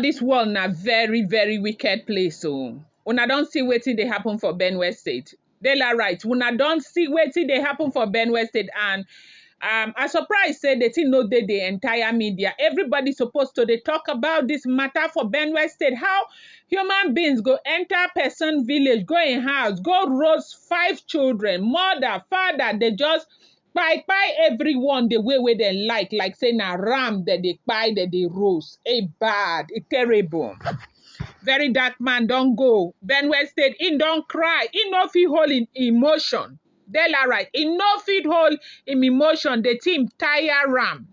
This world na very, very wicked place. So, una don't see wetin dey happen for Benue State. They are right. Una don't see wetin dey happen for Benue State, and I surprised say they didn't know the entire media. Everybody supposed to they talk about this matter for Benue State. How human beings go enter person village, go in house, go roast 5 children, mother, father. They just buy everyone the way where they like say na ram that they buy that they roast. Bad, terrible. Very dark man don't go. Benue State, he don't cry. He no fit hold in emotion. They are right. He no fit hold in emotion. The team tire ram.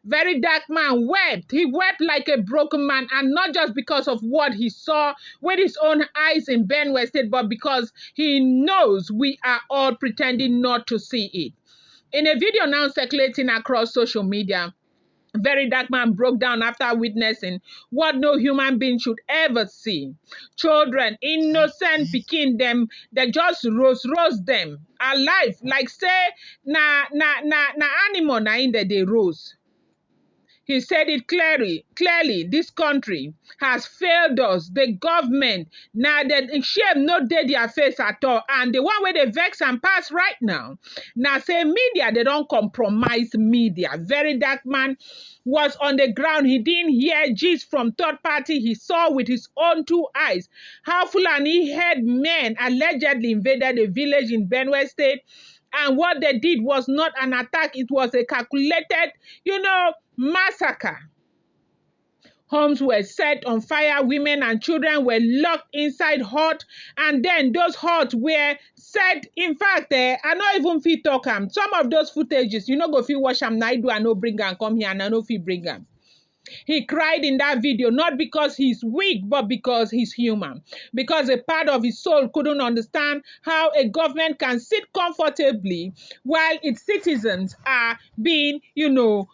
Very dark man wept. He wept like a broken man, and not just because of what he saw with his own eyes in Benue State, but because he knows we are all pretending not to see it. In a video now circulating across social media, very dark man broke down after witnessing what no human being should ever see. Children, innocent Pinkin, them, they just roast them alive. Like say, na animal na in they roast. He said it clearly, this country has failed us. The government, now the shame not dead their face at all. And the one where they vex and pass right now, now say media, they don't compromise media. Very dark man was on the ground. He didn't hear gist from third party. He saw with his own 2 eyes how Fulani Herdsmen allegedly invaded a village in Benue State. And what they did was not an attack. It was a calculated, massacre. Homes were set on fire. Women and children were locked inside huts. And then those huts were set. In fact, I not even fit talk them. Some of those footages, go fit watch them. I do, I no bring them, come here, and I no fit bring them. He cried in that video, not because he's weak, but because he's human. Because a part of his soul couldn't understand how a government can sit comfortably while its citizens are being, why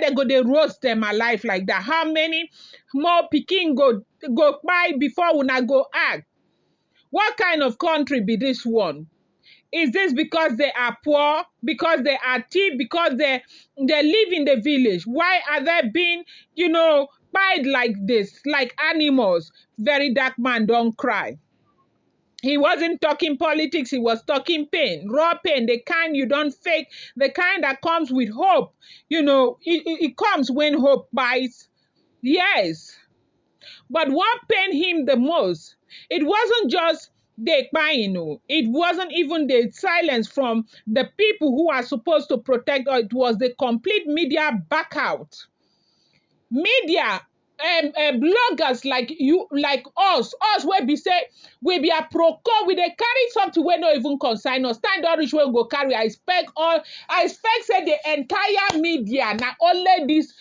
they go they roast them alive like that? How many more Pinkin go by before una go act? What kind of country be this one? Is this because they are poor, because they are thief, because they live in the village? Why are they being, bite like this, like animals? Very dark man, don't cry. He wasn't talking politics, he was talking pain, raw pain, the kind you don't fake, the kind that comes with hope. It comes when hope bites. Yes. But what pained him the most, it wasn't just the crying, it wasn't even the silence from the people who are supposed to protect, or it was the complete media back out. Media, bloggers like you, like us where be say we be a pro-con, we they carry something where not even consign us. Stand on which will go carry. I expect say the entire media now only these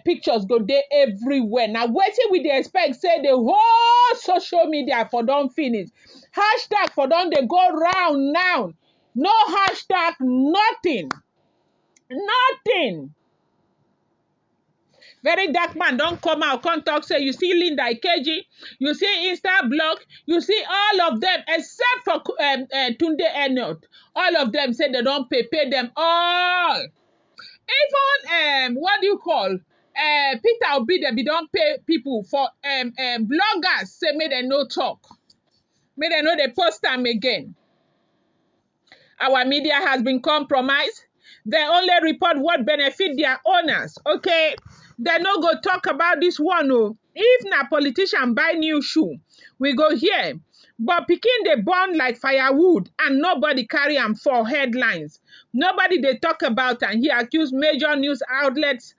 pictures go there everywhere. Now waiting we they expect say the whole social media for don't finish. Hashtag for don't they go round now. No hashtag, nothing. Nothing. Very dark man don't come out, come talk, say you see Linda Ikeji, you see Insta blog, you see all of them except for Tunde Enot. All of them say they don't pay them all. Even what do you call Peter Obi, they don't pay people for bloggers say may they no talk. May they know they post them again. Our media has been compromised. They only report what benefit their owners. Okay. They no go talk about this one. Oh. If na politician buy new shoe, we go here. But Pinkin they burn like firewood and nobody carry them for headlines. Nobody they talk about, and he accused major news outlets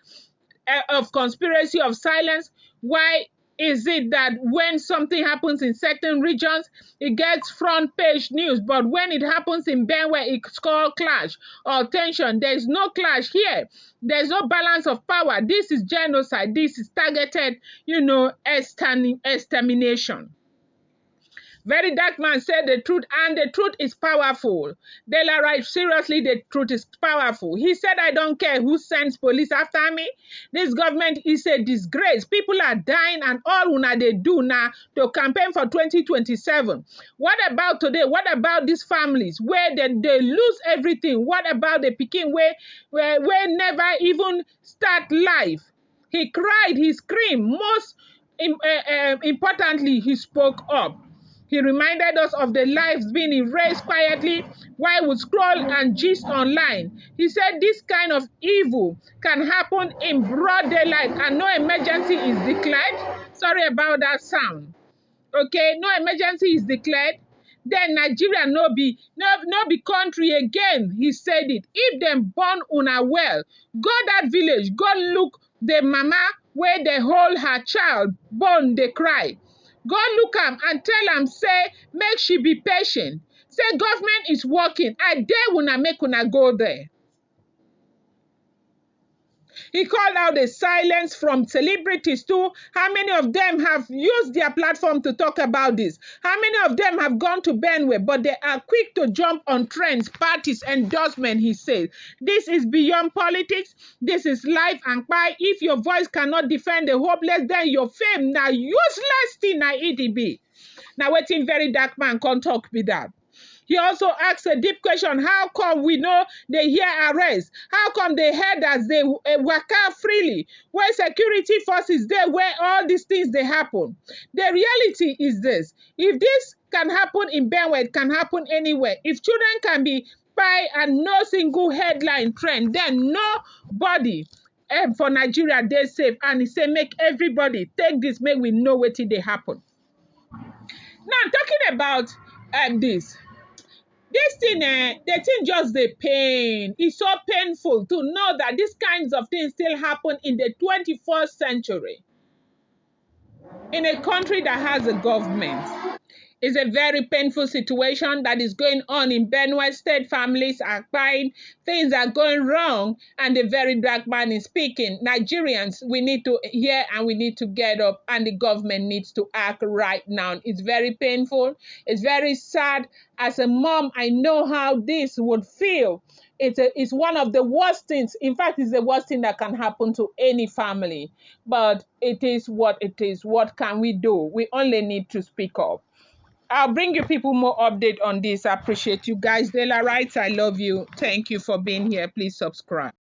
of conspiracy of silence. Why is it that when something happens in certain regions, it gets front page news, but when it happens in Benue, it's called clash or tension? There's no clash here. There's no balance of power. This is genocide. This is targeted, extermination. Very dark man said the truth, and the truth is powerful. De La Right, seriously, the truth is powerful. He said, I don't care who sends police after me. This government is a disgrace. People are dying, and all they do now to campaign for 2027. What about today? What about these families where they lose everything? What about the Pinkin where never even start life? He cried, he screamed. Most importantly, he spoke up. He reminded us of the lives being erased quietly while we scroll and gist online. He said this kind of evil can happen in broad daylight and no emergency is declared. Sorry about that sound. Okay, no emergency is declared. Then Nigeria no be country again. He said it. If them born una well, go that village, go look the mama where they hold her child, born they cry. Go look am and tell am say make she be patient. Say government is working. I dare una make una go there. He called out the silence from celebrities too. How many of them have used their platform to talk about this? How many of them have gone to Benue, but they are quick to jump on trends, parties, endorsement, he said. This is beyond politics. This is life and pie. If your voice cannot defend the hopeless, then your fame now useless thing na EDB. Now wetin very dark man can't talk be that. He also asked a deep question, how come we know they hear arrest? How come they heard as they work out freely? Where security forces there, where all these things they happen? The reality is this. If this can happen in Benue, it can happen anywhere. If children can be by and no single headline trend, then nobody for Nigeria, they safe. And he said, make everybody take this, make we know what they happen. Now, talking about this thing, the thing just the pain. It's so painful to know that these kinds of things still happen in the 21st century in a country that has a government. It's a very painful situation that is going on in Benue State. Families are crying. Things are going wrong. And the very dark man is speaking. Nigerians, we need to hear and we need to get up. And the government needs to act right now. It's very painful. It's very sad. As a mom, I know how this would feel. It's one of the worst things. In fact, it's the worst thing that can happen to any family. But it is what it is. What can we do? We only need to speak up. I'll bring you people more update on this. I appreciate you guys. Dela Wright, I love you. Thank you for being here. Please subscribe.